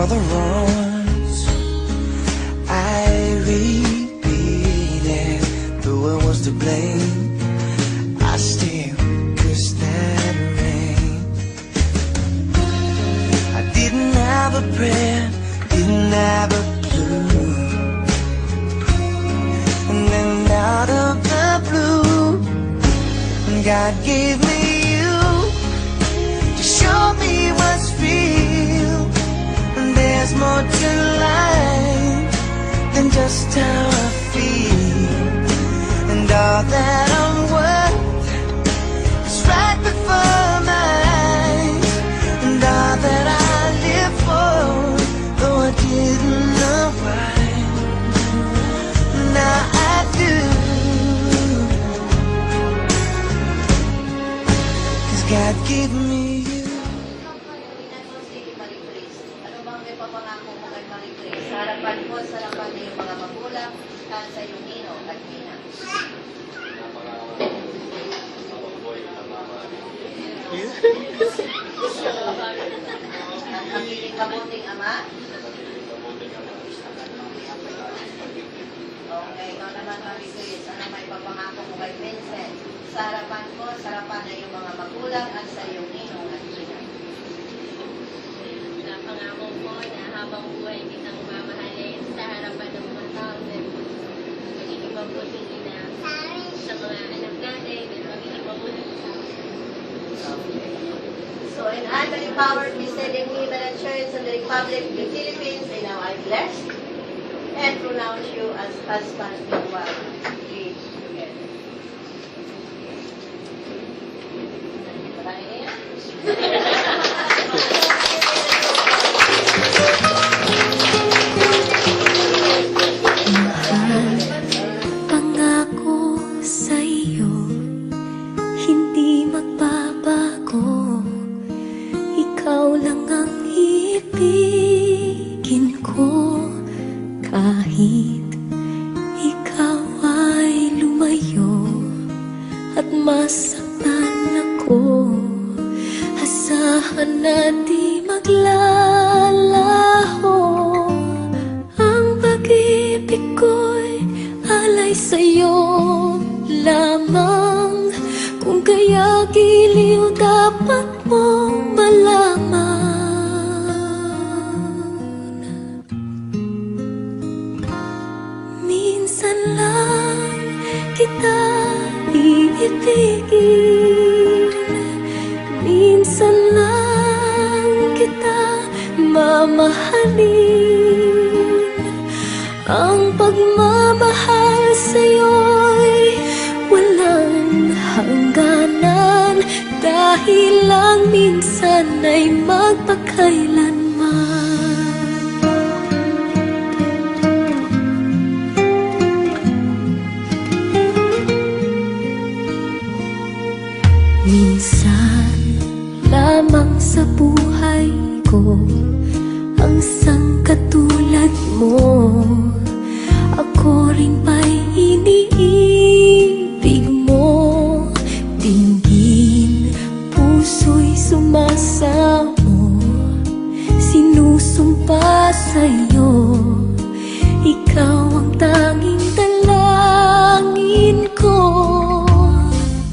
all the wrongs I repeated, though I was to blame, I still cursed that rain. I didn't have a prayer, didn't have a clue, and then out of the blue, God gave me you to show me what's real. And there's more to life than just how I feel, and all that I'm worth is right before my eyes, and all that I live for, though I didn't know why, now I do. 'Cause God gave me you. Ano bang may papangako mo kay Marie Grace? Sa harapan mo, sa harapan niyo yung mga magulang at sa iyong ninong at ninang. At magiging kabuting ama? Okay, ikaw naman Marie Grace, ano may papangako mo kay Vincent? Sa harapan mo, sa harapan na yung mga magulang at sa iyong ninong at ninang. Pangako ko na habang buhay kitang mamahalin sa harapan ng mga tao na magiging mabuting ina sa mga anak natin at magiging mabuting tao. So, in I, the empowered, be said in me, the church and the Republic of the Philippines, and now I bless and pronounce you as husband and wife. Live together. Marami na yan. Pangako sa iyo, hindi magbabago. Ikaw lang ang ibigin ko, kahit ikaw ay lumayo at masaktan ako. Asahan na di maglalaho, ang pag-ibig ko'y alay sa'yo lamang. Kung kaya giliw dapat mong malaman, minsan lang kita iibigin, minsan lang kita mamahalin. Ang pagmamahal sa'yo'y walang hangganan, dahil lang minsan ay magpakailanman. Minsan lamang sa buhay ko ang isang katulad mo. Ako rin ba'y iniibig mo? Dinggin, puso'y sumasamo, sinusumpa sa'yo. Ikaw ang tanging dalangin ko.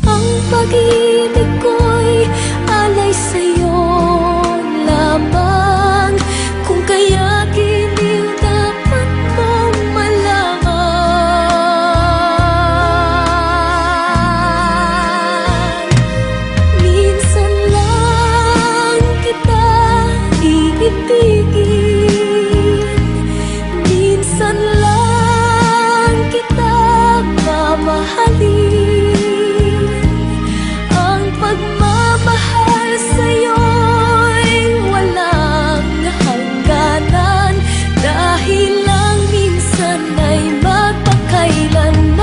Ang pag-ibig ko'y alay sa'yo lamang. Kung kaya giliw dapat mong malaman, minsan lang kita iibigin, minsan lang kita mamahalin. Ang pagmamahal sa'yo'y walang hangganan, dahil lang minsan ay magpakailanman.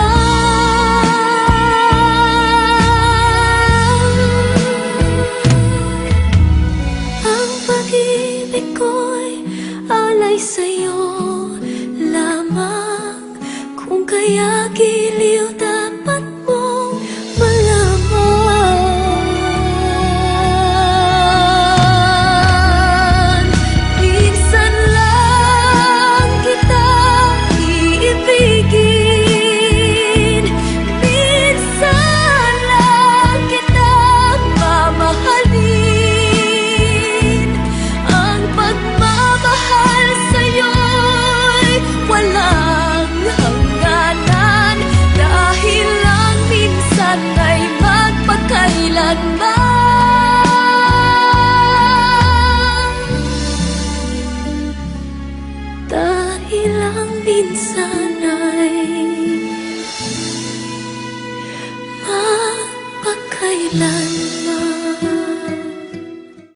Ang pag-ibig ko'y alay sa'yo lamang. Kung kaya giliw dapat mong malaman, minsan bilang minsan ay mapakailan.